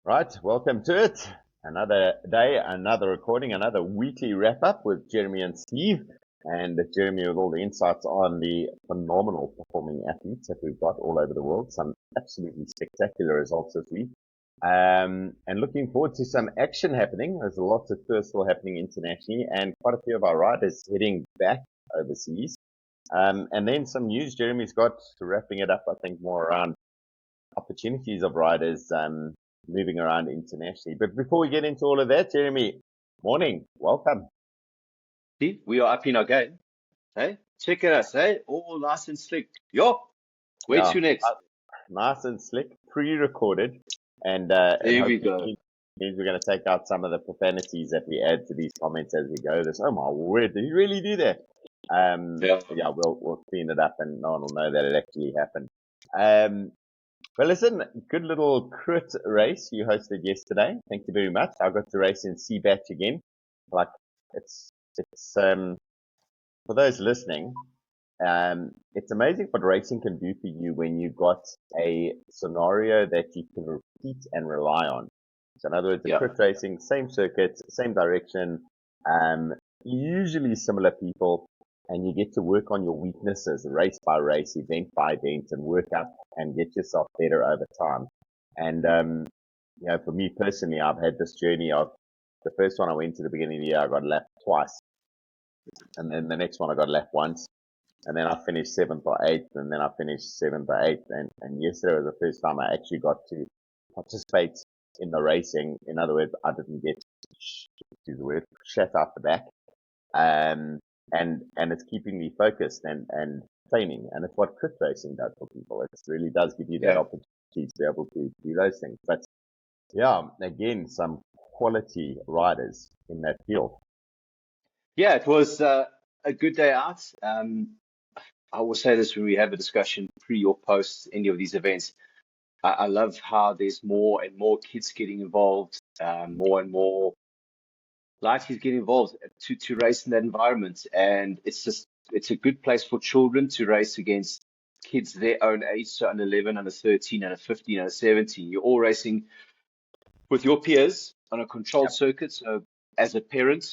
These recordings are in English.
Right, welcome to it. Another day, another recording, another weekly wrap up with Jeremy and Steve. And Jeremy with all the insights on the phenomenal performing athletes that we've got all over the world. Some absolutely spectacular results this week. And looking forward to some action happening. There's lots of tours still happening internationally and quite a few of our riders heading back overseas. And then some news Jeremy's got, wrapping it up, I think, more around opportunities of riders, moving around internationally. But before we get into all of that, Jeremy, morning, welcome. See, we are up in our game. Hey, check at us, hey, all nice and slick. Yo, where to next? Nice and slick, pre-recorded, and There we go. means we're going to take out some of the profanities that we add to these comments as we go. This, oh my word, did you really do that? Yeah, we'll clean it up, and no one will know that it actually happened. Well, listen, good little crit race you hosted yesterday. Thank you very much. I got to race in C batch again. Like it's for those listening, it's amazing what racing can do for you when you got a scenario that you can repeat and rely on. So in other words, the crit racing, same circuit, same direction, usually similar people, and you get to work on your weaknesses, race by race, event by event, and work up and get yourself better over time. And, for me personally, I've had this journey of the first one I went to the beginning of the year, I got lapped twice. And then the next one I got lapped once. And then I finished 7th or 8th, and then I finished 7th or 8th. And yesterday was the first time I actually got to participate in the racing. In other words, I didn't get, to the word, shut out the back. And it's keeping me focused and training. And it's what crit racing does for people. It really does give you that opportunity to be able to do those things. But yeah, again, some quality riders in that field. Yeah, it was a good day out. I will say this when we have a discussion pre or post any of these events. I love how there's more and more kids getting involved, more and more light kids getting involved to race in that environment. And it's a good place for children to race against kids their own age, so under 11, under 13, under 15, under 17. You're all racing with your peers on a controlled circuit. So as a parent,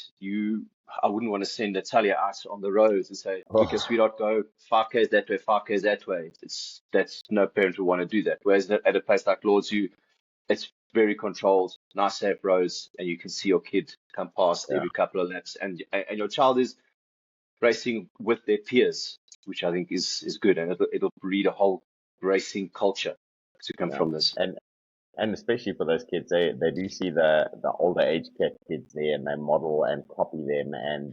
I wouldn't want to send Natalia out on the roads and say, okay, sweetheart, go 5Ks that way, 5Ks that way. That's no parent would want to do that. Whereas at a place like Lords, it's very controlled, nice safe roads, and you can see your kid come past every couple of laps, and your child is racing with their peers, which I think is good, and it'll breed a whole racing culture to come from this. And especially for those kids, they do see the older age kids there, and they model and copy them, and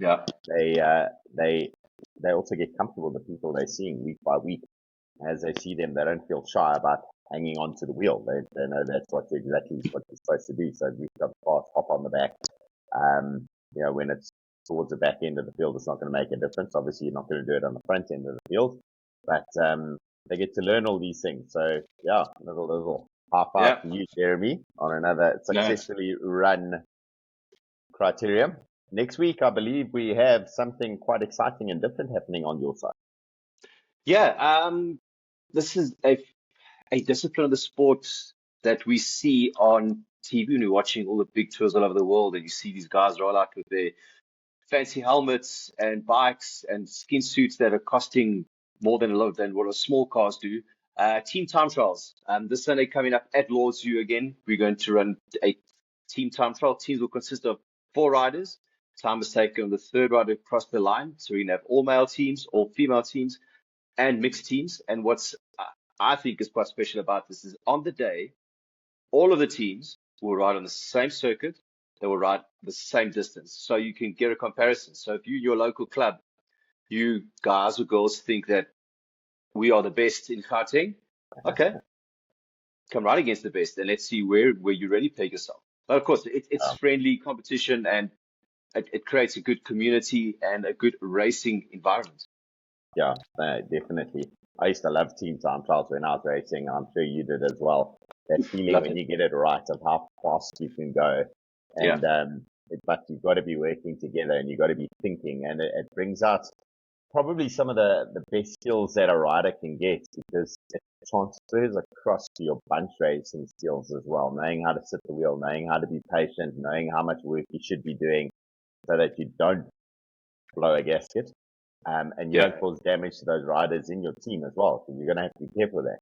they also get comfortable with the people they're seeing week by week. As they see them, they don't feel shy about hanging onto the wheel. They know that's exactly what you're supposed to do. So we've got fast, hop on the back. When it's towards the back end of the field, it's not going to make a difference. Obviously, you're not going to do it on the front end of the field, but they get to learn all these things. So yeah, little high five to you, Jeremy, on another successfully run criterium. Next week, I believe we have something quite exciting and different happening on your side. Yeah, this is a discipline of the sport that we see on TV when you're watching all the big tours all over the world, and you see these guys roll out with their fancy helmets and bikes and skin suits that are costing more than what small cars do. Team time trials. This Sunday coming up at Lords Zoo again, we're going to run a team time trial. Teams will consist of 4 riders. Time is taken on the 3rd rider across the line. So we can have all male teams, all female teams, and mixed teams. And what's I think is quite special about this is on the day, all of the teams will ride on the same circuit. They will ride the same distance. So you can get a comparison. So if your local club, you guys or girls think that we are the best in Gauteng, okay, come right against the best, and let's see where you really peg yourself. But of course, it's friendly competition, and it creates a good community and a good racing environment. Yeah, definitely. I used to love team time trials when I was racing. I'm sure you did as well. That feeling when you get it right of how fast you can go. And but you've got to be working together, and you've got to be thinking, and it brings out probably some of the best skills that a rider can get, because it transfers across to your bunch racing skills as well. Knowing how to sit the wheel, knowing how to be patient, knowing how much work you should be doing so that you don't blow a gasket. And you don't cause damage to those riders in your team as well. So you're going to have to be careful there.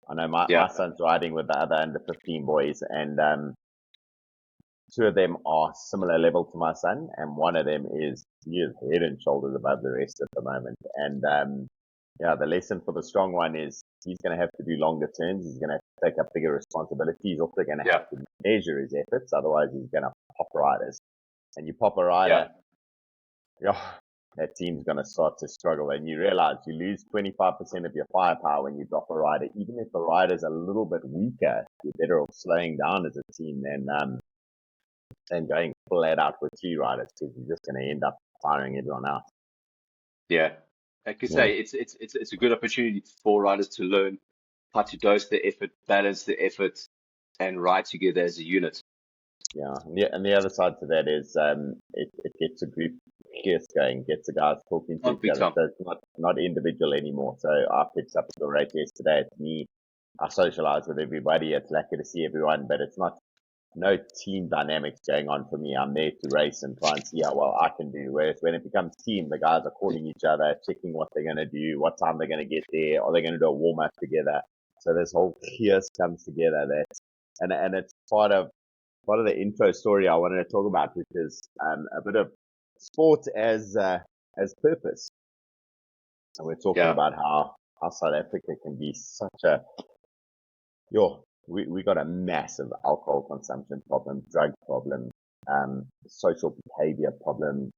I know my son's riding with the other under 15 boys, and two of them are similar level to my son, and one of them is head and shoulders above the rest at the moment. And the lesson for the strong one is he's going to have to do longer turns. He's going to have to take up bigger responsibilities. He's also going to have to measure his efforts, otherwise he's going to pop riders. And you pop a rider, that team's going to start to struggle, and you realize you lose 25% of your firepower when you drop a rider. Even if the rider's a little bit weaker, you're better off slowing down as a team than going flat out with three riders, because you're just going to end up firing everyone out. Yeah, like you say, it's a good opportunity for riders to learn how to dose the effort, balance the effort, and ride together as a unit. Yeah, and the other side to that is it gets a group fierce going, gets the guys talking to each other. So it's not individual anymore. So I picked up the race yesterday. It's me. I socialize with everybody. It's lucky to see everyone, but it's no team dynamics going on for me. I'm there to race and try and see how well I can do. Whereas when it becomes team, the guys are calling each other, checking what they're going to do, what time they're going to get there, are they going to do a warm up together? So this whole chaos comes together. And it's part of the intro story I wanted to talk about, which is a bit of sport as purpose. And we're talking about how South Africa can be such a we got a massive alcohol consumption problem, drug problem, social behavior problem,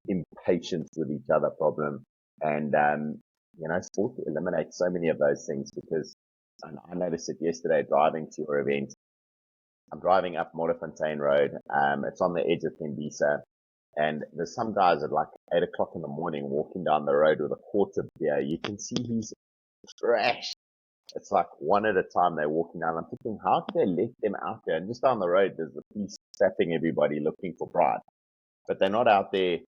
impatience with each other problem, and sport eliminates so many of those things. Because I noticed it yesterday driving to your event. I'm driving up Morne Road. It's on the edge of Tembisa, and there's some guys at like 8 o'clock in the morning walking down the road with a quart of beer. You can see he's trash. It's like one at a time they're walking down. I'm thinking, how do they let them out there? And just down the road, there's the police zapping everybody looking for pride. But they're not out there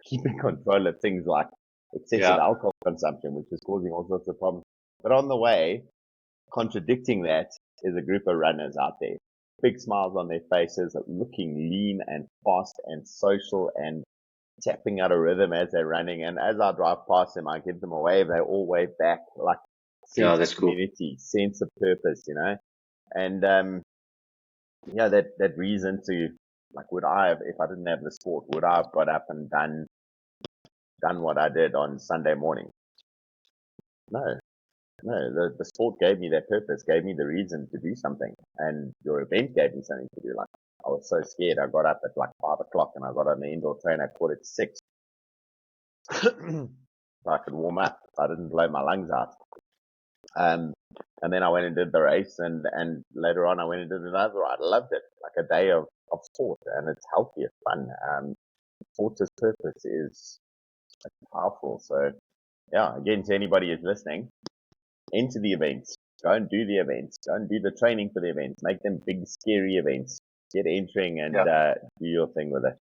keeping control of things like excessive alcohol consumption, which is causing all sorts of problems. But on the way, contradicting that, is a group of runners out there. Big smiles on their faces, looking lean and fast and social and tapping out a rhythm as they're running. And as I drive past them, I give them a wave. They all wave back, like sense of community, sense of purpose, And that reason to, like, would I have, if I didn't have the sport, would I have got up and done what I did on Sunday morning? No, the sport gave me that purpose, gave me the reason to do something, and your event gave me something to do. Like, I was so scared. I got up at like 5 o'clock and I got on the indoor train at 5:45 so I could warm up. I didn't blow my lungs out. And then I went and did the race, and later on I went and did another ride. I loved it, like a day of sport, and it's healthy, it's fun. Sport's purpose is powerful. So again, to anybody who's listening, enter the events, go and do the events, go and do the training for the events, make them big, scary events, get entering and do your thing with it.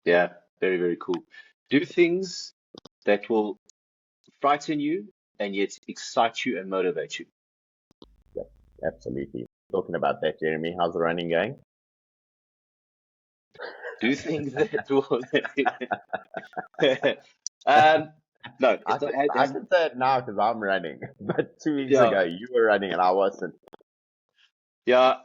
Yeah, very, very cool. Do things that will frighten you and yet excite you and motivate you. Yeah, absolutely. Talking about that, Jeremy, how's the running going? Do things that will. No, I can say it now because I'm running. But 2 weeks ago, you were running and I wasn't. Yeah.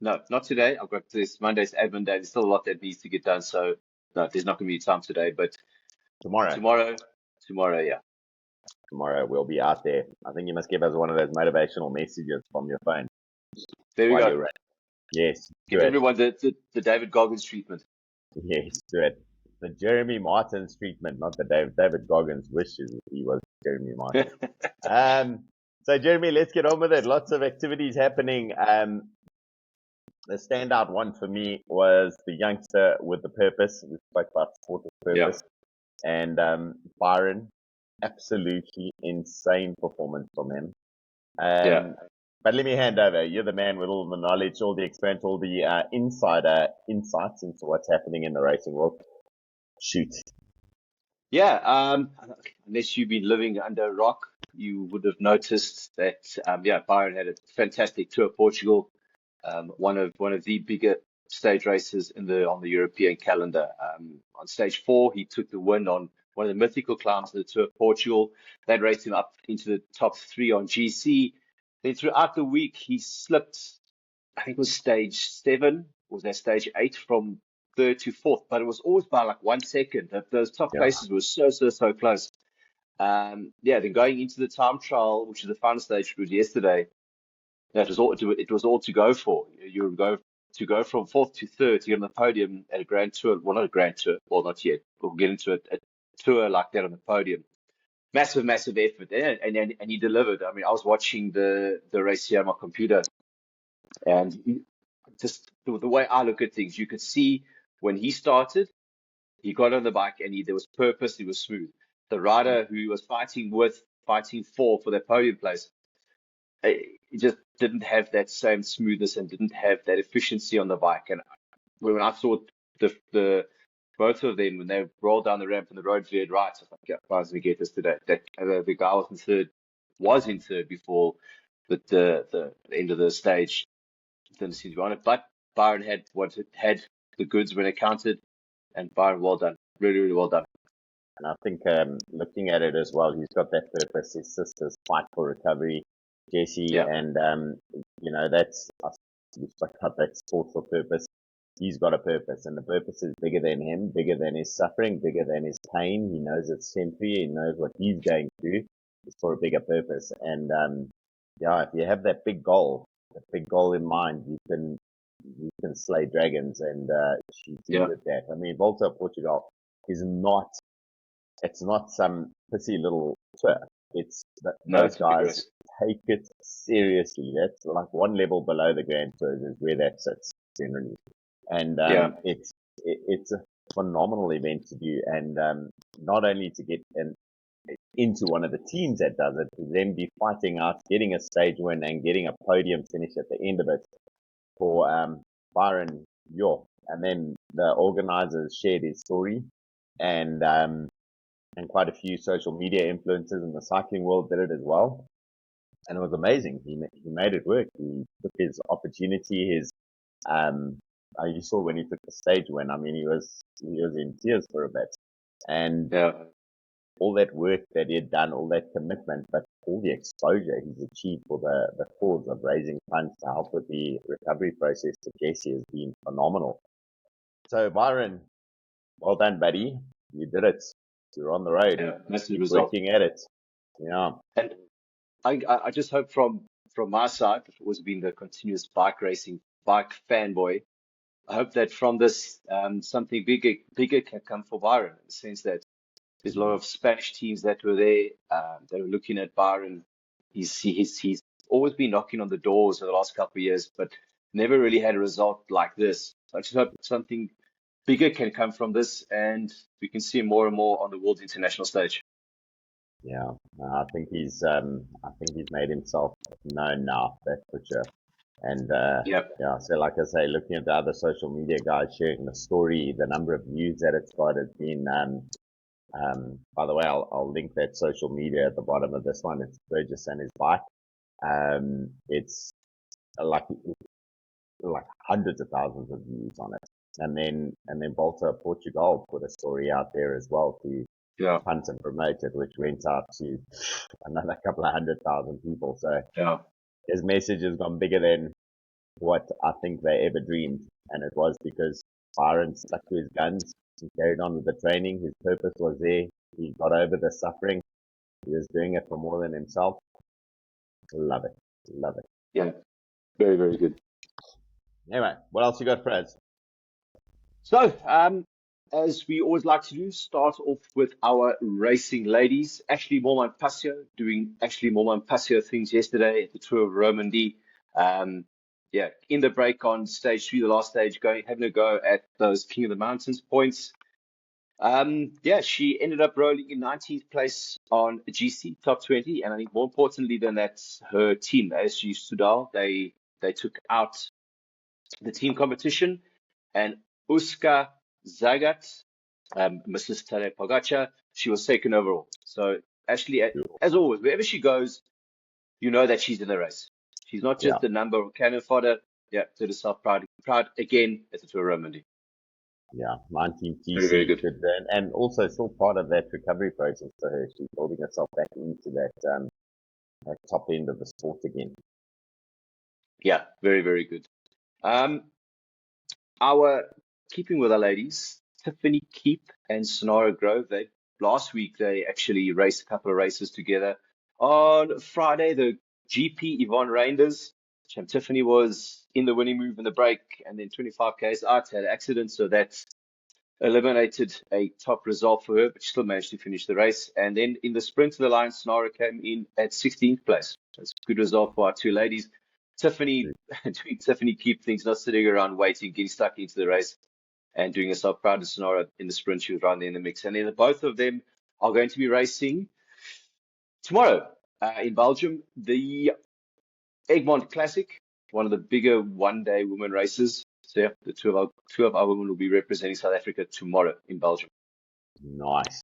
No, not today. I've got this Monday's admin day. There's still a lot that needs to get done. So, no, there's not going to be time today. But tomorrow, yeah. Tomorrow we'll be out there. I think you must give us one of those motivational messages from your phone. There we go. Yes. Give everyone the David Goggins treatment. Yes, do it. The Jeremy Martin's treatment, not the David Goggins wishes he was Jeremy Martin. So Jeremy, let's get on with it. Lots of activities happening. The standout one for me was the youngster with the purpose. We spoke about sport with purpose. And Byron, absolutely insane performance from him. But let me hand over. You're the man with all the knowledge, all the experience, all the insider insights into what's happening in the racing world. Shoot. Yeah, unless you've been living under a rock, you would have noticed that yeah, Byron had a fantastic Tour of Portugal, one of the bigger stage races on the European calendar. On stage four, he took the win on one of the mythical climbs of the Tour of Portugal. That raced him up into the top three on GC. Then throughout the week, he slipped. I think it was stage seven, or was that stage eight from third to fourth, but it was always by like 1 second. Those top Yeah, places were so close. Yeah, then going into the time trial, which is the final stage, which was yesterday, it was all to go for. You were go from fourth to third to get on the podium at a grand tour. Well, not a grand tour, well, not yet. We'll get into a tour like that on the podium. Massive effort, and he delivered. I mean, I was watching the race here on my computer, and just the way I look at things, you could see when he started, he got on the bike and there was purpose, he was smooth. The rider who he was fighting for that podium place, he just didn't have that same smoothness and didn't have that efficiency on the bike. And when I saw the both of them when they rolled down the ramp and the road veered right, I was like, yeah, guys, we get this today. That the guy was in third before the end of the stage didn't seem to be on it. But Byron had the goods when it counted, and Byron, well done, really well done. and I think looking at it as well, he's got that purpose. His sisters fight for recovery, Jessie, Yeah, and that's we spoke about that sport for purpose. He's got a purpose, and the purpose is bigger than him, bigger than his suffering, bigger than his pain. He knows it's temporary. He knows what he's going through. It's for a bigger purpose, and yeah, if you have that big goal in mind, you can slay dragons, and she yeah, did that. I mean, Volta of Portugal is not it's not some pissy little tour. It's that no, those it's a big guys race. take it seriously. That's like one level below the Grand Tours is where that sits generally. And Yeah, it's a phenomenal event to do, and not only to get into one of the teams that does it, to then be fighting out, getting a stage win, and getting a podium finish at the end of it for Byron York. And then the organizers shared his story, and quite a few social media influencers in the cycling world did it as well. And it was amazing. He made it work. He took his opportunity, um, you saw when he took the stage win. I mean, he was in tears for a bit, and yeah, all that work that he had done, all that commitment, but all the exposure he's achieved for the cause of raising funds to help with the recovery process to Jesse has been phenomenal. So Byron, well done, buddy. You did it. You're on the road. yeah. Massive Keep result. working at it. Yeah. And I just hope from my side, I've always been the continuous bike fanboy. I hope that from this, something bigger can come for Byron in the sense that there's a lot of Spanish teams that were there. They were looking at Byron. He's always been knocking on the doors for the last couple of years, but never really had a result like this. So I just hope something bigger can come from this, and we can see him more and more on the world international stage. Yeah, I think he's made himself known now, that's for sure. And Yep. yeah, so like I say, looking at the other social media guys sharing the story, the number of views that it's got has been. By the way, I'll link that social media at the bottom of this one. It's Burgess and his bike. It's like hundreds of thousands of views on it. And then Volta Portugal put a story out there as well to Yeah. punt and promote it, which went out to another couple of 100,000 people. So Yeah. his message has gone bigger than what I think they ever dreamed. And it was because Byron stuck to his guns. He carried on with the training. His purpose was there. He got over the suffering. He was doing it for more than himself. Love it. Love it. Yeah. Very good. Anyway, what else you got, Fred? So, as we always like to do, start off with our racing ladies. Ashleigh Moolman Pasio doing Ashleigh Moolman Pasio things yesterday at the Tour of Romandie. Um, yeah, in the break on stage three, the last stage, having a go at those King of the Mountains points. Yeah, she ended up rolling in 19th place on GC top 20, and I think more importantly than that, her team, ASG Sudal, they took out the team competition, and Uska Zagat Mrs. Tadej Pogacar. She was second overall. So Ashleigh, as always, wherever she goes, you know that she's in the race. She's not Yeah, just a number or cannon fodder. Yeah, to herself proud again at the Tour of Romandie. yeah. 19 Very, very TC good. could, and also still part of that recovery process for her. She's building herself back into that top end of the sport again. Yeah, very, very good. Um, our keeping with our ladies, Tiffany Keep and Sonara Grove. Last week they actually raced a couple of races together. On Friday, the GP Yvonne Reinders. Tiffany was in the winning move in the break, and then 25 k's out had an accident, so that eliminated a top result for her, but she still managed to finish the race. And then in the sprint to the line, Sonara came in at 16th place. That's a good result for our two ladies. Tiffany, Tiffany keep things not sitting around waiting, getting stuck into the race and doing herself proud of Sonara in the sprint. She was right there in the mix. And then both of them are going to be racing tomorrow in Belgium, the Egmont Classic, one of the bigger one-day women races. So yeah, the two of our women will be representing South Africa tomorrow in Belgium. Nice.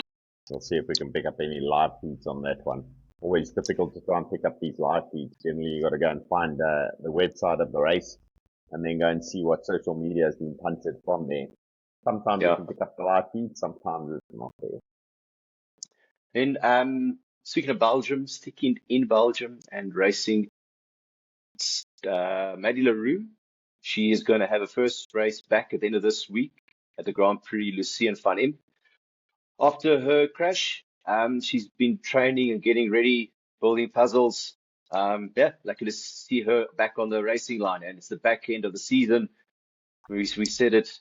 We'll see if we can pick up any live feeds on that one. Always difficult to try and pick up these live feeds. Generally, you got to go and find the website of the race and then go and see what social media has been punted from there. Sometimes you Yeah. can pick up the live feed, sometimes it's not there. Then, speaking of Belgium, sticking in Belgium and racing, Maddie Le Roux, she is going to have a first race back at the end of this week at the Grand Prix Limousin Van Im. After her crash, she's been training and getting ready, building puzzles. Yeah, lucky to see her back on the racing line. And it's the back end of the season. We said it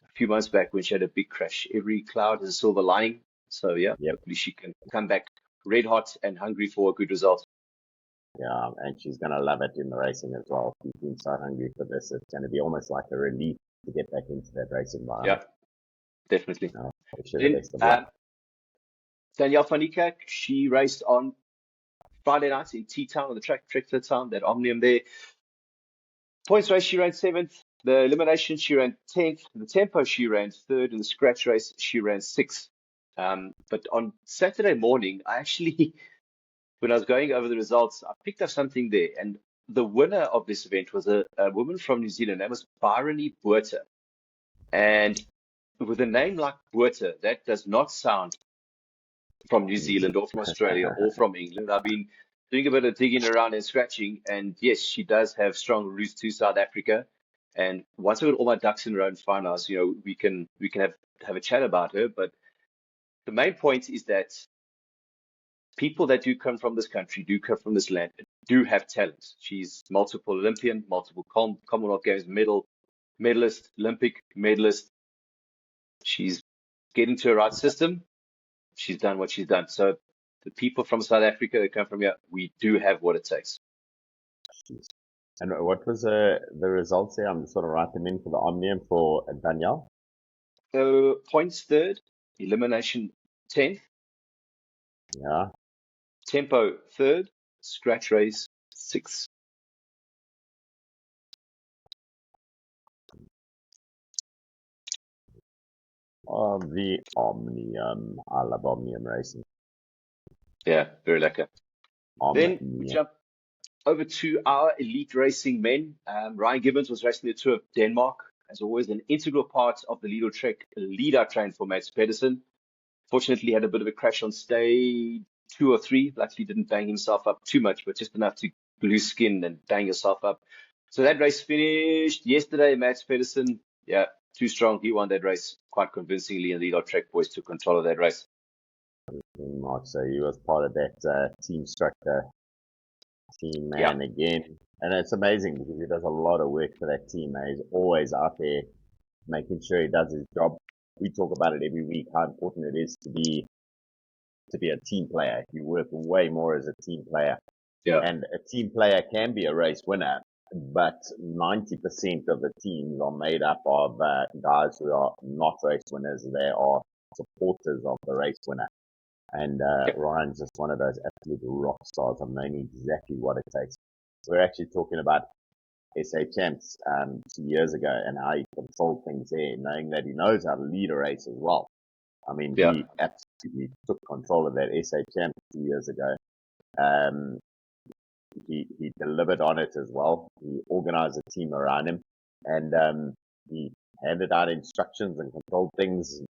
a few months back when she had a big crash. Every cloud has a silver lining. So yeah, Yep. hopefully she can come back red hot and hungry for a good result. Yeah, and she's going to love it in the racing as well. She's been so hungry for this. It's going to be almost like a relief to get back into that racing environment. Yeah, definitely. Wish her the Then best of luck. Danielle van Niekerk, she raced on Friday night in T-Town on the track to the town, that omnium there. Points race, she ran 7th. The elimination, she ran 10th. The tempo, she ran 3rd. In the scratch race, she ran 6th. But on Saturday morning, I actually, when I was going over the results, I picked up something there. And the winner of this event was a woman from New Zealand. That was Byron. And with a name like Buerta, that does not sound from New Zealand or from Australia or from England. I've been doing a bit of digging around and scratching, and yes, she does have strong roots to South Africa. And once I got all my ducks in a row and finals, we can have a chat about her. But the main point is that people that do come from this country, do come from this land, do have talent. She's multiple Olympian, multiple Commonwealth Games medalist, Olympic medalist. She's getting to the right system. She's done what she's done. So the people from South Africa that come from here, we do have what it takes. And what was the results there? I'm just going to write them in for the omnium for Danielle. So points 3rd, elimination 10th, Yeah. tempo 3rd, scratch race 6th. Of the omnium. I love omnium racing. Yeah, very lekker. Omnium. Then we jump over to our elite racing men. Ryan Gibbons was racing the Tour of Denmark. As always, an integral part of the leader train for Mads Pedersen. Fortunately, had a bit of a crash on stage 2 or 3. Luckily, didn't bang himself up too much, but just enough to lose skin and bang yourself up. So that race finished yesterday. Mads Pedersen, yeah, too strong. He won that race quite convincingly, and the Lead Track boys took control of that race. Mark, so he was part of that team structure, team man again. And it's amazing because he does a lot of work for that team. He's always out there making sure he does his job. We talk about it every week, how important it is to be a team player. You work way more as a team player. Yeah. And a team player can be a race winner, but 90% of the teams are made up of guys who are not race winners. They are supporters of the race winner. And Ryan's just one of those absolute rock stars. I've known exactly what it takes. We're actually talking about SA Champs 2 years ago and how he controlled things there, knowing that he knows how to lead a race as well. I mean, Yeah. he absolutely took control of that SA Champ 2 years ago. Um, he delivered on it as well. He organized a team around him, and he handed out instructions and controlled things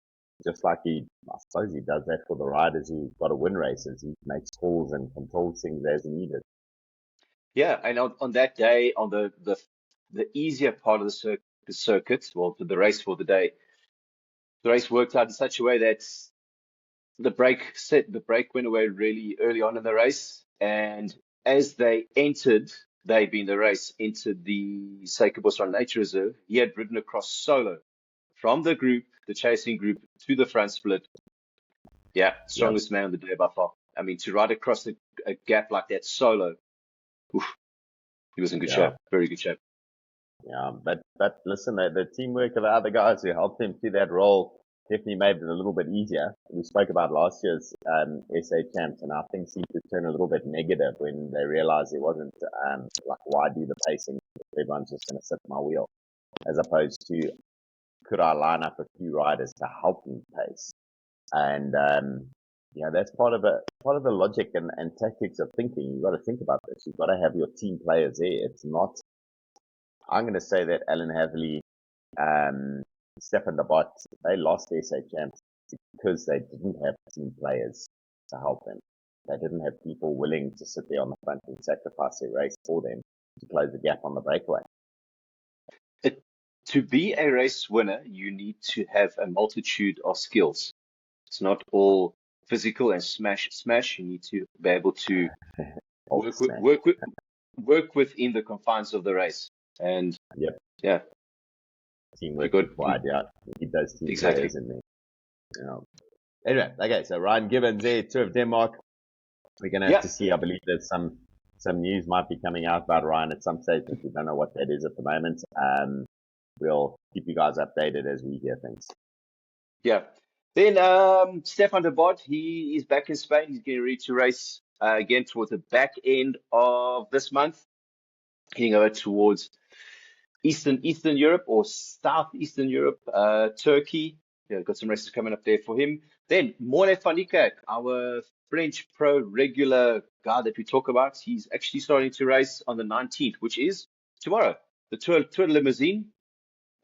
just like I suppose he does that for the riders who've got to win races. He makes calls and controls things as needed. Yeah, and on that day, on the easier part of the circuit, well, the race for the day, the race worked out in such a way that the break went away really early on in the race, and as they being the race, entered the Suikerbos Nature Reserve, he had ridden across solo from the chasing group to the front split. Yeah, Yep. strongest man on the day by far. I mean, to ride across a gap like that solo, oof, he was in good Yeah. shape, very good shape. Yeah. But listen, the teamwork of the other guys who helped him through that role definitely made it a little bit easier. We spoke about last year's SA champs, and I think seemed to turn a little bit negative when they realized it wasn't like, why do the pacing? Everyone's just going to sit my wheel, as opposed to, could I line up a few riders to help me pace? And that's part of the logic and tactics of thinking. You've got to think about this. You've got to have your team players there. It's not. I'm going to say that Alan Havley, Stefan De Bod, they lost the SA champs because they didn't have team players to help them. They didn't have people willing to sit there on the front and sacrifice their race for them to close the gap on the breakaway. To be a race winner, you need to have a multitude of skills. It's not all physical and smash. You need to be able to work within the confines of the race. And yep. Yeah, teamwork required. Yeah, he does team exactly. players in there. Anyway, okay, so Ryan Gibbons there, Tour of Denmark. We're going to have to see. I believe that some news might be coming out about Ryan at some stage, but we don't know what that is at the moment. We'll keep you guys updated as we hear things. Yeah. Then Stefan De Bod, he is back in Spain. He's getting ready to race again towards the back end of this month, heading over towards Eastern Europe or Southeastern Europe, Turkey. Yeah, got some races coming up there for him. Then Morne van Niekerk, our French pro regular guy that we talk about, he's actually starting to race on the 19th, which is tomorrow. The Tour de Limousin.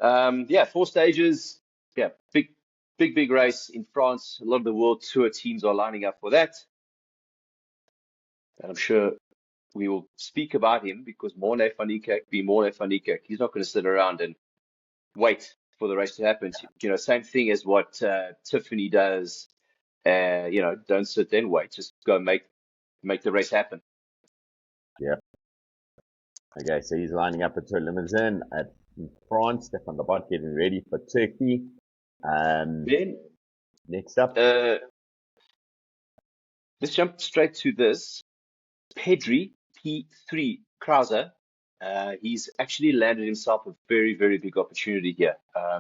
4 stages. Yeah, big race in France. A lot of the World Tour teams are lining up for that. And I'm sure we will speak about him because Morne van Niekerk, he's not going to sit around and wait for the race to happen. Same thing as what Tiffany does. Don't sit there and wait. Just go make the race happen. Yeah. Okay, so he's lining up at Tour Limousin at France. Stefan De Bod getting ready for Turkey. Then next up, let's jump straight to this. Pedri Crause. He's actually landed himself a very, very big opportunity here.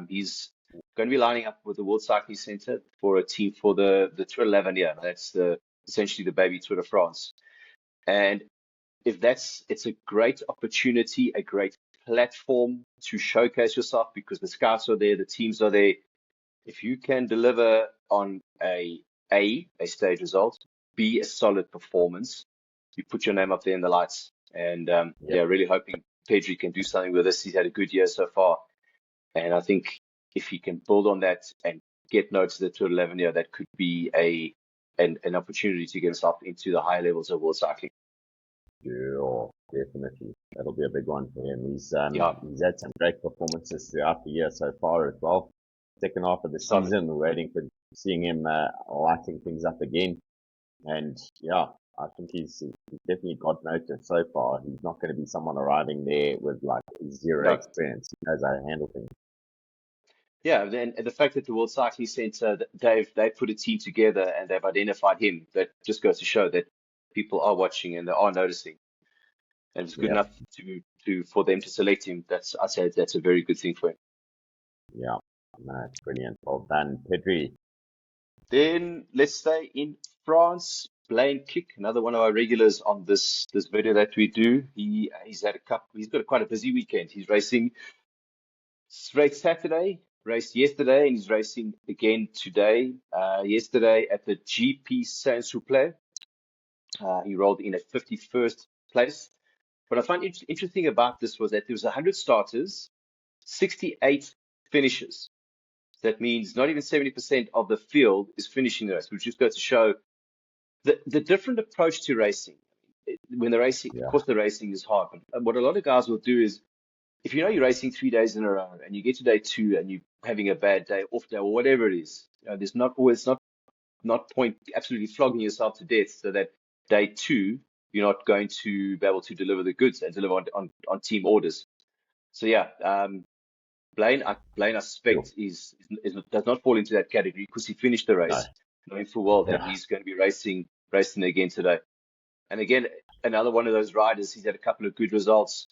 He's going to be lining up with the World Cycling Centre for a team for the Tour de l'Avenir. That's essentially the baby Tour de France. And it's a great opportunity, a great platform to showcase yourself because the scouts are there, the teams are there. If you can deliver on a stage result, B, a solid performance, you put your name up there in the lights. And really hoping Pedri can do something with this. He's had a good year so far. And I think if he can build on that and get notes to the Tour de l'Avenir, that could be an opportunity to get himself into the higher levels of world cycling. Sure, definitely. That'll be a big one for him. He's had some great performances throughout the year so far as well. Second half of the season, we're waiting for seeing him lighting things up again. And I think he's definitely got notice so far. He's not going to be someone arriving there with like zero experience. He knows how to handle things. Yeah, then the fact that the World Cycling Centre, they put a team together and they've identified him, that just goes to show that people are watching and they are noticing. And it's good enough for them to select him. I'd say that's a very good thing for him. Yeah, no, it's brilliant. Well done, Pedri. Then let's stay in France. Blaine Kick, another one of our regulars on this video that we do. He's got quite a busy weekend. He's racing straight Saturday, raced yesterday and he's racing again today. Yesterday at the GP Saint-Souple, he rolled in at 51st place. What I find interesting about this was that there was 100 starters, 68 finishes. That means not even 70% of the field is finishing the race, which just goes to show the different approach to racing. When the racing, of course, the racing is hard, but what a lot of guys will do is, if you know you're racing 3 days in a row and you get to day 2 and you're having a bad day, off day, or whatever it is, there's not always not point absolutely flogging yourself to death so that day 2 you're not going to be able to deliver the goods and deliver on team orders. So yeah, Blaine, I suspect does not fall into that category because he finished the race, knowing full well that he's going to be racing again today. And again, another one of those riders. He's had a couple of good results,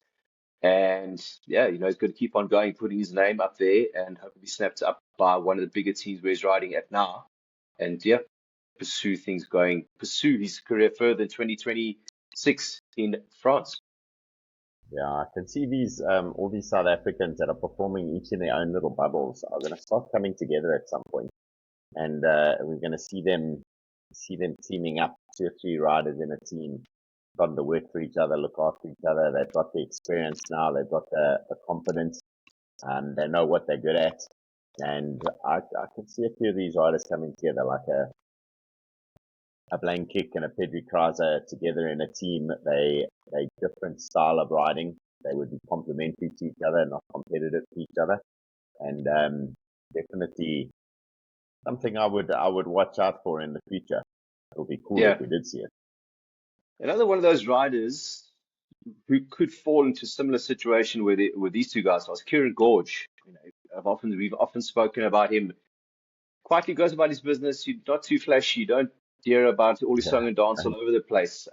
and yeah, he's going to keep on going, putting his name up there, and hopefully be snapped up by one of the bigger teams where he's riding at now. And yeah, pursue his career further in 2026 in France. Yeah, I can see these all these South Africans that are performing each in their own little bubbles are going to start coming together at some point, and we're going to see them teaming up, 2 or 3 riders in a team, starting to work for each other, look after each other. They've got the experience now, they've got the confidence, they know what they're good at, and I can see a few of these riders coming together, like a Blaine Kick and a Pedri Crause together in a team. They different style of riding. They would be complementary to each other, not competitive to each other. And definitely something I would watch out for in the future. It would be cool if we did see it. Another one of those riders who could fall into a similar situation with these two guys was Kieran Gorge. We've often spoken about him. Quietly goes about his business. You're not too flashy. You don't hear about all his song and dance all over the place.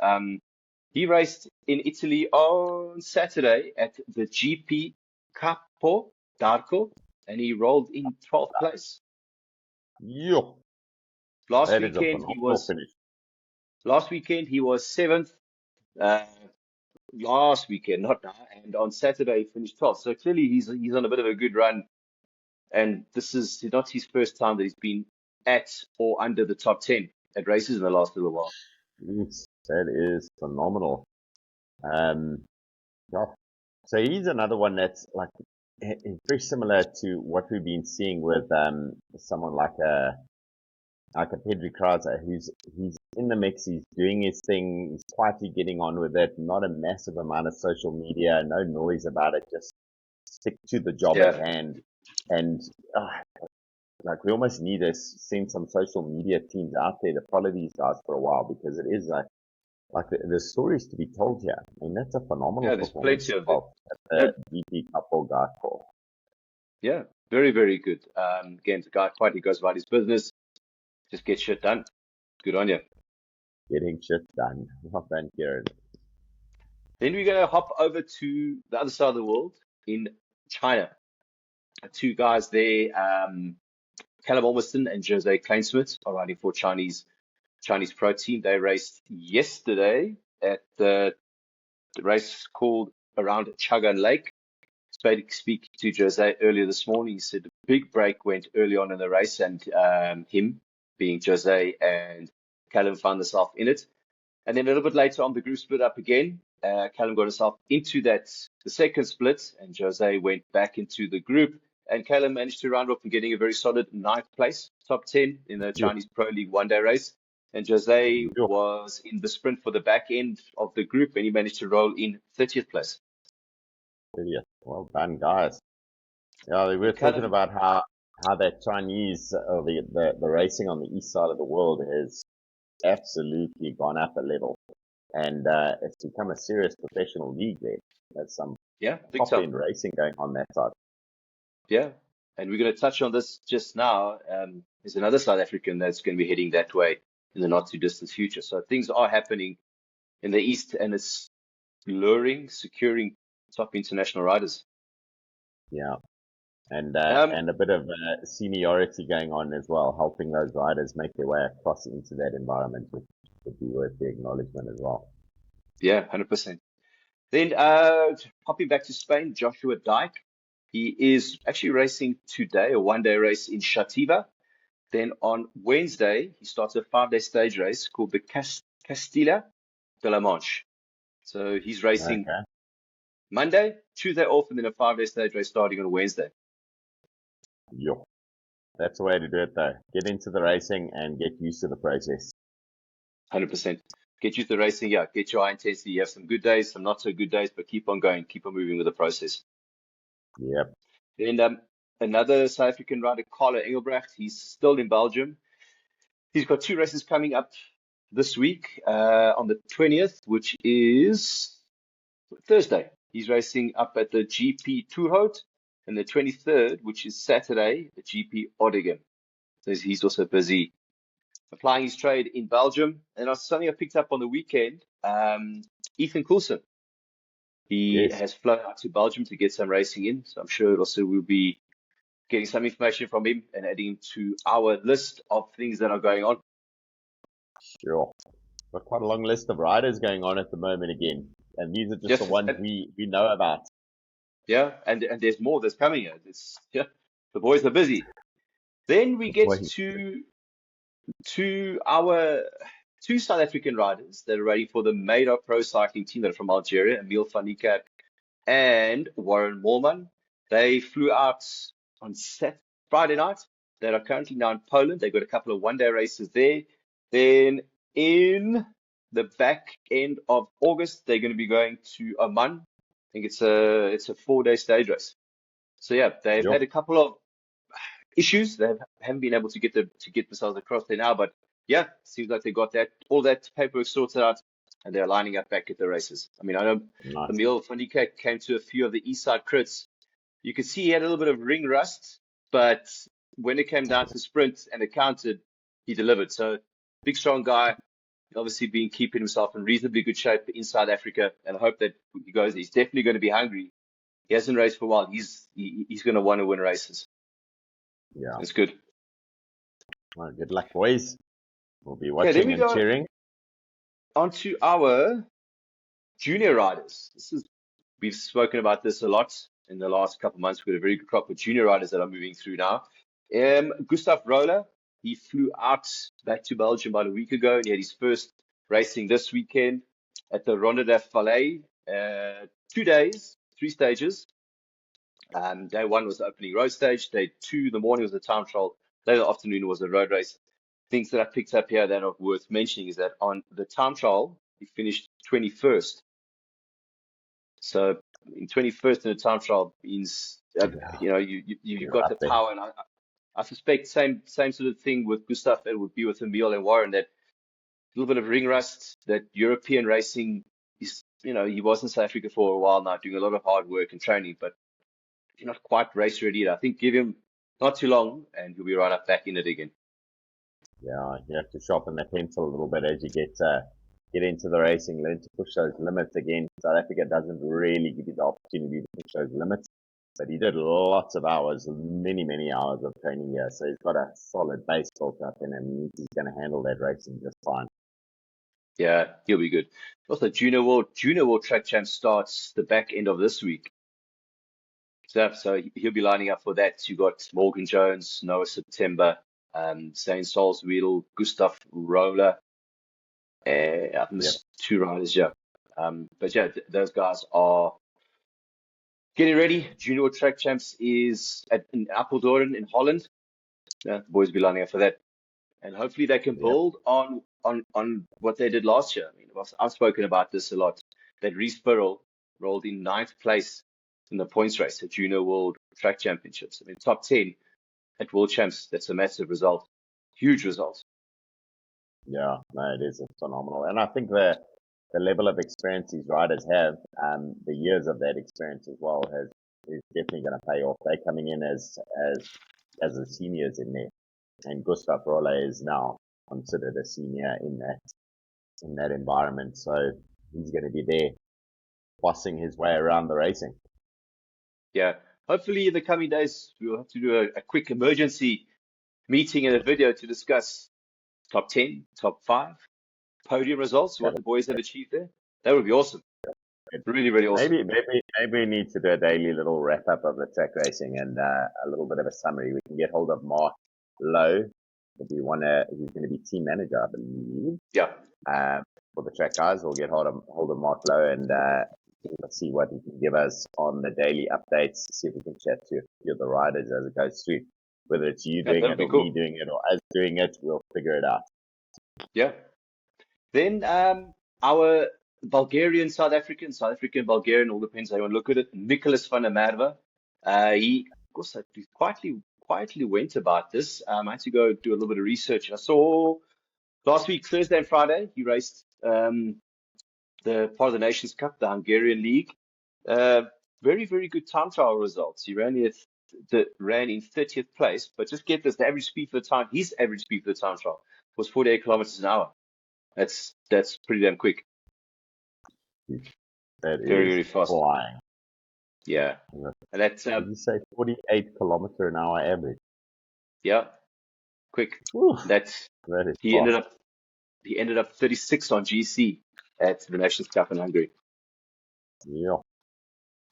He raced in Italy on Saturday at the GP Capo d'Arco, and he rolled in 12th place. Yo. Last weekend he was 7th. Last weekend, not now, and on Saturday he finished 12th. So clearly he's on a bit of a good run, and this is not his first time that he's been at or under the top 10 at races in the last little while. Yes, that is phenomenal. So he's another one that's like very similar to what we've been seeing with someone like a Pedri Crause, he's in the mix, he's doing his thing, he's quietly getting on with it, not a massive amount of social media, no noise about it, just stick to the job at hand. And like we almost need to send some social media teams out there to follow these guys for a while, because it is like the stories to be told here. I mean, that's a phenomenal performance plenty of the GP couple guy for. Yeah, very, very good. Again, the guy quietly goes about his business, just get shit done. Good on you. Getting shit done. Well done, Kieran. Then we're going to hop over to the other side of the world in China. 2 guys there, Callum Olmiston and Jose Kleinsmith, are riding for Chinese pro team. They raced yesterday at the race called around Chagan Lake. Speaking to Jose earlier this morning, he said a big break went early on in the race, and him being Jose and Callum found themselves in it. And then a little bit later on, the group split up again. Callum got himself into the second split, and Jose went back into the group. And Callum managed to round off and getting a very solid 9th place, top 10 in the Chinese Pro League one-day race. And Jose was in the sprint for the back end of the group, and he managed to roll in 30th place. 30th. Well done, guys. Yeah, we were talking about how that Chinese, or the racing on the east side of the world has absolutely gone up a level. And it's become a serious professional league there. There's some top-end racing going on that side. Yeah, and we're going to touch on this just now. There's another South African that's going to be heading that way in the not-too-distant future. So things are happening in the East, and it's securing top international riders. Yeah, and a bit of seniority going on as well, helping those riders make their way across into that environment, which would be worth the acknowledgement as well. Yeah, 100%. Then hopping back to Spain, Joshua Dyke. He is actually racing today, a one-day race in Chativa. Then on Wednesday, he starts a 5-day stage race called the Castilla de la Manche. So he's racing Okay. Monday, Tuesday off, and then a 5-day stage race starting on Wednesday. Yo. That's the way to do it, though. Get into the racing and get used to the process. 100%. Get used to racing, yeah. Get your high intensity. You have some good days, some not so good days, but keep on going, keep on moving with the process. Yep. Then another South African rider, Carlo Engelbrecht, he's still in Belgium. He's got 2 races coming up this week on the 20th, which is Thursday. He's racing up at the GP Tourhout, and the 23rd, which is Saturday, the GP Oudegem. So he's also busy applying his trade in Belgium. And something I picked up on the weekend, Ethan Coulson. He Yes. has flown out to Belgium to get some racing in. So I'm sure also we'll be getting some information from him and adding to our list of things that are going on. Sure. Got quite a long list of riders going on at the moment again. And these are just the ones we know about. Yeah, and there's more that's coming. The boys are busy. Then we get to our 2 South African riders that are ready for the Maida Pro Cycling team that are from Algeria, Emil van Niekerk and Warren Moolman. They flew out on Friday night. They are currently now in Poland. They've got a couple of one-day races there. Then in the back end of August, they're going to be going to Oman. I think it's a 4-day stage race. So yeah, they've had a couple of issues. They haven't been able to get themselves across there now, but yeah, seems like they got all that paperwork sorted out, and they're lining up back at the races. I mean, I know Emil van Niekerk came to a few of the East Side crits. You could see he had a little bit of ring rust, but when it came down to sprint and it counted, he delivered. So big, strong guy, obviously keeping himself in reasonably good shape in South Africa, and I hope that he goes. He's definitely going to be hungry. He hasn't raced for a while. He's going to want to win races. Yeah. That's good. Well, good luck, boys. We'll be watching and cheering. On to our junior riders. We've spoken about this a lot in the last couple of months. We've got a very good crop of junior riders that are moving through now. Gustav Roller, he flew out back to Belgium about a week ago, and he had his first racing this weekend at the Ronde des Vallées. 2 days, 3 stages. Day 1 was the opening road stage. Day 2, the morning was the time trial. Later afternoon was the road race. Things that I picked up here that are worth mentioning is that on the time trial, he finished 21st. So in 21st in the time trial means you've got the power, and I suspect same sort of thing with Gustav that would be with Emil and Warren, that little bit of ring rust, that European racing is, he was in South Africa for a while now, doing a lot of hard work and training, but you're not quite race ready yet. I think give him not too long and he'll be right up back in it again. Yeah, you have to sharpen that pencil a little bit as you get into the racing, learn to push those limits again. South Africa doesn't really give you the opportunity to push those limits, but he did lots of hours, many hours of training here, so he's got a solid base built up in him, and he's going to handle that racing just fine. Yeah, he'll be good. Also, Junior World Track Champ starts the back end of this week. So he'll be lining up for that. You got Morgan Jones, Noah September, Zane Salzwedel, Gustav Roller. I missed 2 riders, yeah. But yeah, those guys are getting ready. Junior World Track Champs is in Apeldoorn in Holland. Yeah, the boys will be lining up for that. And hopefully they can build on what they did last year. I mean, I've spoken about this a lot. That Reese Burrell rolled in 9th place in the points race at Junior World Track Championships. I mean, top 10 at World Champs. That's a massive result. Huge result. Yeah, no, it is phenomenal. And I think the level of experience these riders have, the years of that experience as well is definitely going to pay off. They're coming in as the seniors in there. And Gustav Rolle is now considered a senior in that environment. So he's going to be there bossing his way around the racing. Yeah. Hopefully in the coming days, we'll have to do a quick emergency meeting and a video to discuss top 10, top 5, podium results, what the boys have achieved there. That would be awesome. Really, really awesome. Maybe we need to do a daily little wrap up of the track racing and a little bit of a summary. We can get hold of Mark Lowe. If you want to, he's going to be team manager, I believe. Yeah. For the track guys, we'll get hold of Mark Lowe and let's see what he can give us on the daily updates. See if we can chat to a few of the riders as it goes through. Whether it's you doing it or me doing it or us doing it, we'll figure it out. Yeah. Then our Bulgarian, South African, Bulgarian, all depends how you want to look at it. Nicholas van der Merwe. He, of course, quietly went about this. I had to go do a little bit of research. I saw last week, Thursday and Friday, he raced the part of the Nations Cup, the Hungarian League. Very, very good time trial results. He ran in 30th place, but just get this, the average speed for the time, his average speed for the time trial was 48 kilometers an hour. That's pretty damn quick. That very, is very fast. Flying. Yeah. And that's did you say 48 kilometer an hour average? Yeah. Quick. Oof, that is he fast. ended up 36 on GC at the Nations Cup in Hungary. Yeah.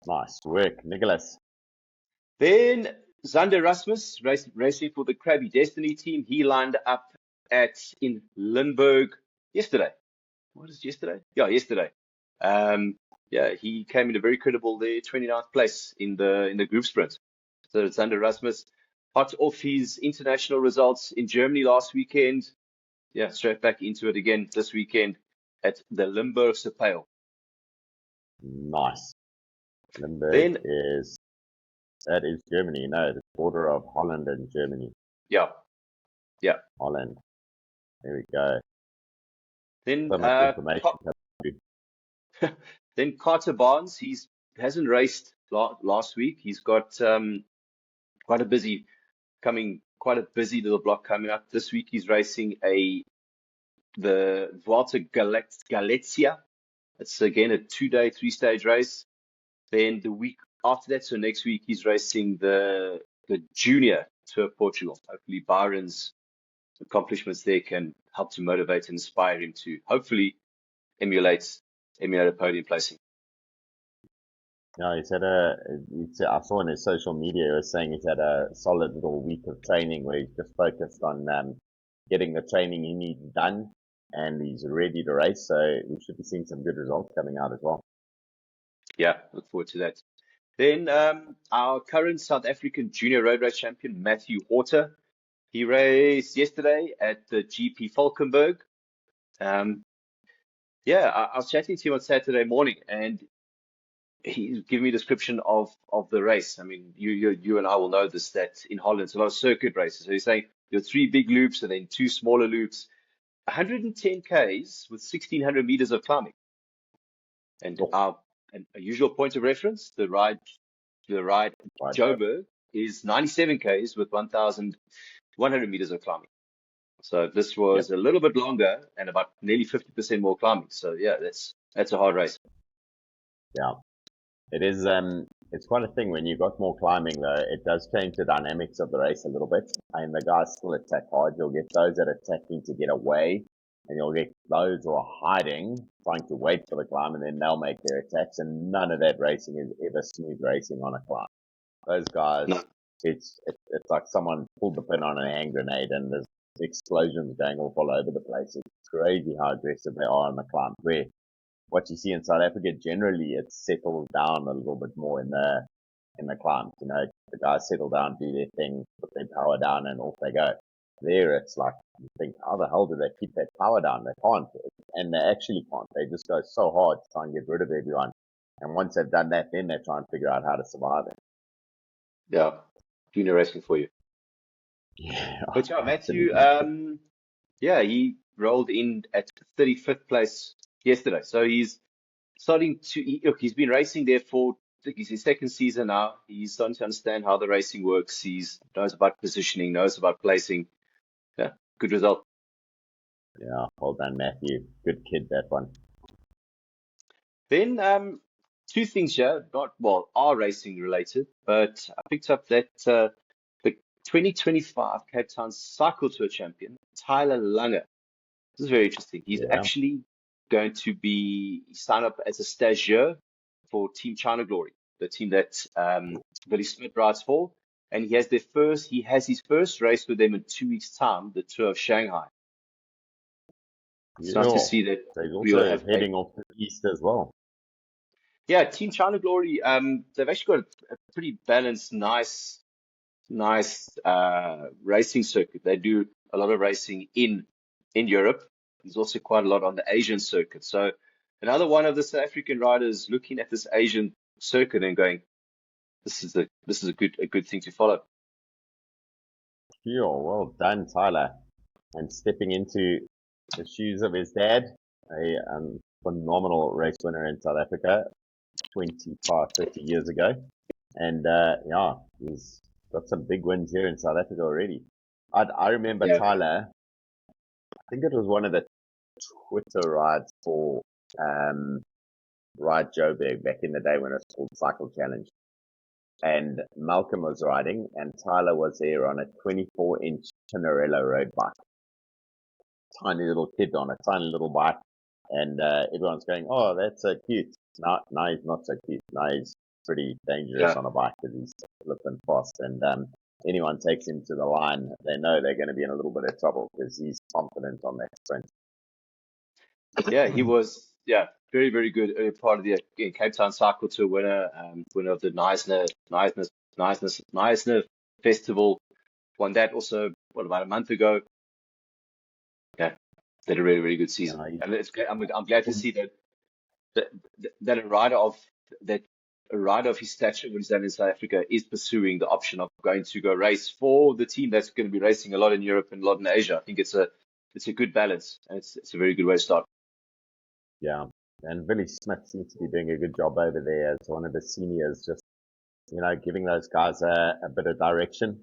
Nice work, Nicholas. Then Zander Rasmus racing for the Krabby Destiny team. He lined up in Limburg yesterday. What is yesterday? Yeah, yesterday. He came in a very credible there, 29th place in the group sprint. So it's Zander Rasmus, hot off his international results in Germany last weekend. Yeah, straight back into it again this weekend at the Limburgse Pijl. Nice. Limburg is Germany. No, the border of Holland and Germany. Yeah. Holland. There we go. Then So much information. Then Carter Barnes, he hasn't raced last week. He's got quite a busy little block coming up. This week he's racing the Vuelta Galicia. It's again a 2-day, 3-stage race. Then the week after that, so next week, he's racing the Junior Tour of Portugal. Hopefully Byron's accomplishments there can help to motivate and inspire him to hopefully emulate a podium placing. Yeah, I saw on his social media, he was saying he's had a solid little week of training where he's just focused on getting the training he needs done, and he's ready to race. So we should be seeing some good results coming out as well. Yeah, look forward to that. Then our current South African junior road race champion, Matthew Horter, he raced yesterday at the GP Valkenburg. I was chatting to him on Saturday morning, and he's giving me a description of the race. I mean, you and I will know this, that in Holland, it's a lot of circuit races. So he's saying there are 3 big loops and then 2 smaller loops, 110 Ks with 1,600 meters of climbing. And a usual point of reference, the ride Joburg is 97 Ks with 1,100 meters of climbing. So this was a little bit longer and about nearly 50% more climbing. So yeah, that's a hard race. Yeah, it is. It's quite a thing when you got more climbing though. It does change the dynamics of the race a little bit. And the guys still attack hard. You'll get those that are attacking to get away, and you'll get those who are hiding, trying to wait for the climb, and then they'll make their attacks. And none of that racing is ever smooth racing on a climb. Those guys, it's like someone pulled the pin on a hand grenade, and there's explosions going off all over the place. It's crazy how aggressive they are on the climb. Where what you see in South Africa, generally it's settled down a little bit more in the climbs. You know, the guys settle down, do their thing, put their power down, and off they go. There, it's like, you think, how the hell do they keep that power down? They can't, and they actually can't. They just go so hard to try and get rid of everyone. And once they've done that, then they try and figure out how to survive it. Yeah, junior racing for you. Yeah, but yeah, Matthew, he rolled in at 35th place yesterday. So he's starting to he's been racing there for, I think, his second season now. He's starting to understand how the racing works. He knows about positioning, knows about placing. Yeah, good result. Yeah, well done, Matthew. Good kid, that one. Then 2 things here, are racing related, but I picked up that the 2025 Cape Town Cycle Tour champion, Tyler Lange. This is very interesting. He's actually going to be signed up as a stagiaire for Team China Glory, the team that Billy Smith rides for. And he has his first race with them in 2 weeks' time, the Tour of Shanghai. It's nice to see that So he's we will also have heading off to the east as well. yeah, Team China Glory. They've actually got a pretty balanced, nice racing circuit. They do a lot of racing in Europe. There's also quite a lot on the Asian circuit. So another one of the South African riders looking at this Asian circuit and going, this is a good thing to follow. Yeah, well done, Tyler. And stepping into the shoes of his dad, a phenomenal race winner in South Africa 25, 30 years ago. And yeah, he's got some big wins here in South Africa already. I remember Yeah. Tyler, I think it was one of the Twitter rides for Ride Joburg back in the day when it was called Cycle Challenge. And Malcolm was riding, and Tyler was there on a 24-inch Pinarello road bike. Tiny little kid on a tiny little bike, and everyone's going, "Oh, that's so cute." No, he's not so cute. No, he's pretty dangerous on a bike because he's flipping fast. And anyone takes him to the line, they know they're going to be in a little bit of trouble because he's confident on that sprint. Yeah, he was very, very good. Part of the Cape Town Cycle Tour winner, winner of the Neisner Festival. Won that also about a month ago. Yeah, did a really, really good season. Yeah, And I'm glad to see that a rider of his stature when he's down in South Africa is pursuing the option of going to go race for the team that's going to be racing a lot in Europe and a lot in Asia. I think it's a good balance, and it's a very good way to start. Yeah, and Billy Smith seems to be doing a good job over there as one of the seniors, just giving those guys a bit of direction.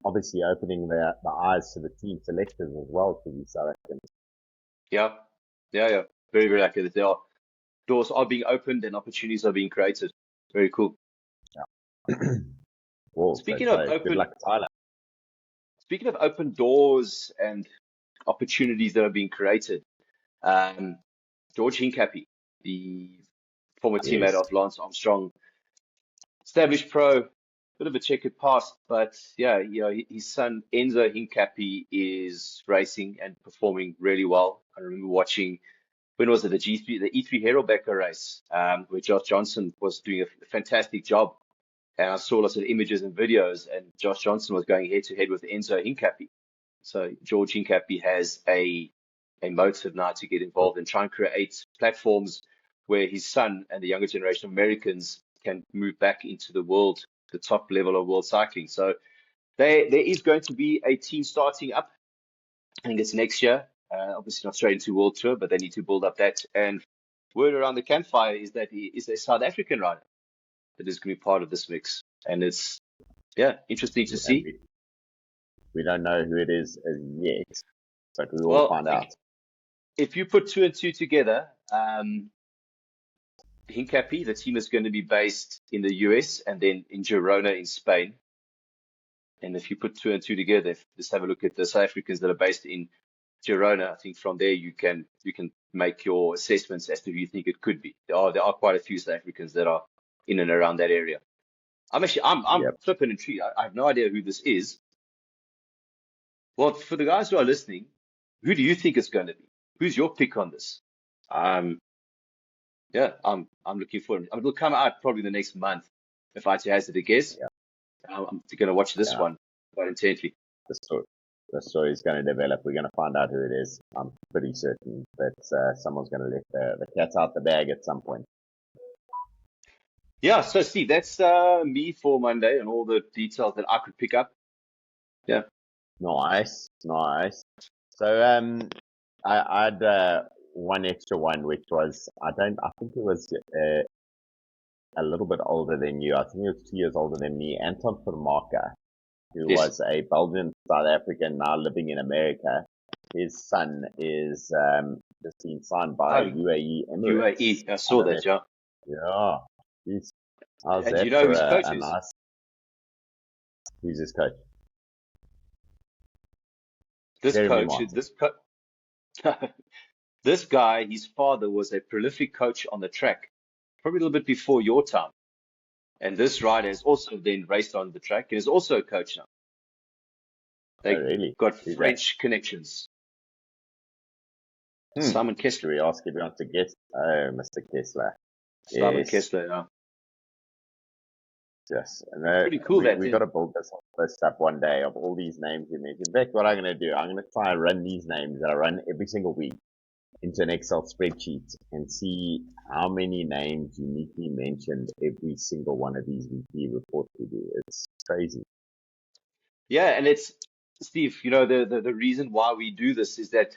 Obviously opening the eyes to the team selectors as well to these South Africans. Yeah. Very, very lucky that doors are being opened and opportunities are being created. Very cool. Yeah. Cool. Speaking So of good luck, Tyler. Speaking of open doors and opportunities that are being created, George Hincapie, the former teammate of Lance Armstrong, established pro, bit of a checkered past, but yeah, his son Enzo Hincapie is racing and performing really well. I remember watching, when was it, the E3 Herelbecker race, where Josh Johnson was doing a fantastic job. And I saw lots of images and videos, and Josh Johnson was going head to head with Enzo Hincapie. So George Hincapie has a motive now to get involved and try and create platforms where his son and the younger generation of Americans can move back into the top level of world cycling. So there is going to be a team starting up. I think it's next year. Obviously not straight into World Tour, but they need to build up that. And word around the campfire is that he is a South African rider that is going to be part of this mix. And it's, interesting to see. We don't know who it is as yet, but we will find out. If you put two and two together, Hincapie, the team is going to be based in the US and then in Girona in Spain. And if you put two and two together, just have a look at the South Africans that are based in Girona. I think from there you can make your assessments as to who you think it could be. There are quite a few South Africans that are in and around that area. I'm flipping intrigued. I have no idea who this is. Well, for the guys who are listening, who do you think it's going to be? Who's your pick on this? I'm looking forward. It will come out probably the next month. If I had to hazard a guess, I'm going to watch this one quite intently. The story is going to develop. We're going to find out who it is. I'm pretty certain that someone's going to let the cat out the bag at some point. Yeah, so Steve, that's me for Monday and all the details that I could pick up. Yeah. Nice. So I had one extra one, which was I think it was a little bit older than you. I think he was 2 years older than me. Anton Vermaak, who was a Belgian South African now living in America. His son is just being signed by UAE Emirates. UAE, I saw that, yeah. Yeah. How's and that you know for his coach a is? nice... Who's his coach? This Jeremy coach, Martin. This guy, his father was a prolific coach on the track, probably a little bit before your time. And this rider has also then raced on the track and is also a coach now. Oh, They really? got Who's that? French connections. Hmm. Simon Should Kessler. we ask if you want to guess? Oh, Mr. Kessler. Simon Yes. Kessler, yeah. Yes. Pretty cool that we thing. got to build this list up one day of all these names you mentioned. In fact, what I'm going to do, I'm going to try and run these names that I run every single week into an Excel spreadsheet and see how many names uniquely mentioned every single one of these weekly reports we do. It's crazy. Yeah, and it's, Steve, you know, the reason why we do this is that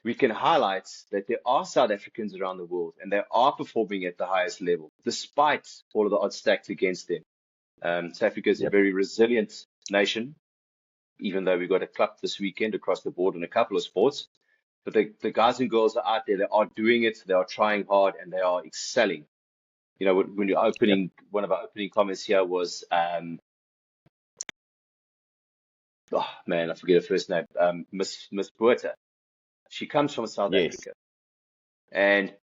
we can highlight that there are South Africans around the world and they are performing at the highest level, despite all of the odds stacked against them. South Africa is a Yep. very resilient nation, even though we got a club this weekend across the board in a couple of sports. But the guys and girls are out there, they are doing it, they are trying hard, and they are excelling. You know, when you're opening, one of our opening comments here was, oh man, I forget her first name, Miss Puerta. She comes from South Yes. Africa, and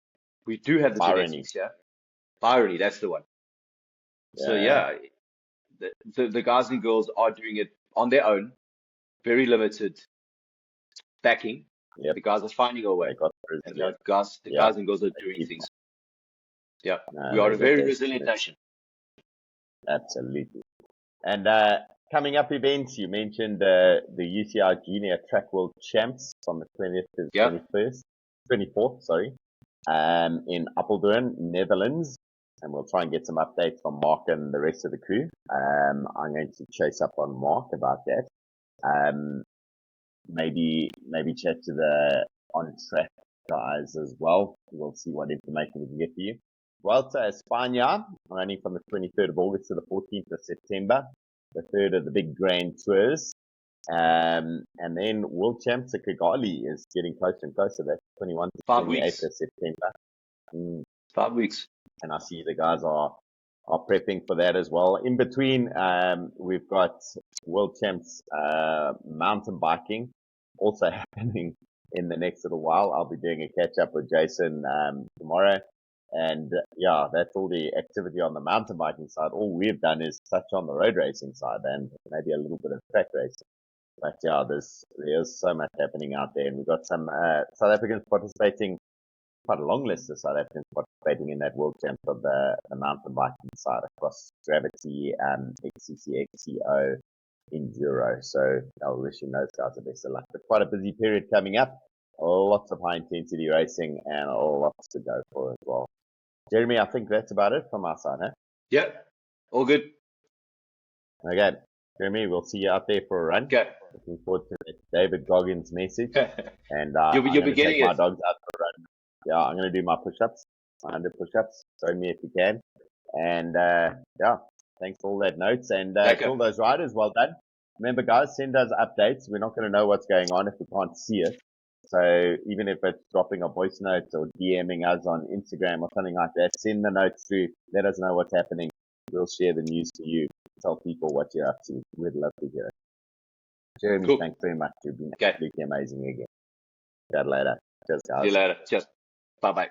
we do have the Byron. genetics, yeah. Byron, that's the one. So Yeah. the guys and girls are doing it on their own, very limited backing. Yep. The guys are finding a way, They got and resilient. the Yeah. guys and girls are They doing keep things. Yeah, No, we are a they very get resilient this. nation. Absolutely. And coming up events, you mentioned the UCI Junior Track World Champs from the 20th to the 24th, sorry, in Apeldoorn, Netherlands. And we'll try and get some updates from Mark and the rest of the crew. I'm going to chase up on Mark about that. Maybe chat to the on-track guys as well. We'll see what information we can get for you. Vuelta a España, running from the 23rd of August to the 14th of September, the third of the big grand tours. And then World Champs at Kigali is getting closer and closer. That's 21 to 28th of September. 5 weeks. And I see the guys are prepping for that as well. In between, we've got World Champs mountain biking also happening in the next little while. I'll be doing a catch up with Jason tomorrow. And yeah, that's all the activity on the mountain biking side. All we've done is touch on the road racing side and maybe a little bit of track racing. But yeah, there's so much happening out there, and we've got some South Africans participating. Quite a long list of South Africans participating in that World Champ of the mountain biking side across gravity, XCC, XCO, enduro. So I'll wish you those guys the best of luck. But quite a busy period coming up. Lots of high intensity racing and lots to go for as well. Jeremy, I think that's about it from our side, huh? Yep. All good. Okay. Jeremy, we'll see you out there for a run. Okay. Looking forward to that David Goggins message. And you'll be I'm getting take my dogs out for a run. Yeah, I'm going to do my push-ups, 100 push-ups. Join me if you can. And yeah, thanks for all that notes. And to all those riders, well done. Remember, guys, send us updates. We're not going to know what's going on if we can't see it. So even if it's dropping a voice note or DMing us on Instagram or something like that, send the notes through. Let us know what's happening. We'll share the news to you. Tell people what you're up to. We'd love to hear it. Jeremy, Thanks very much. You've been absolutely amazing again. Chat later. Cheers, guys. See you later. Cheers. Bye-bye.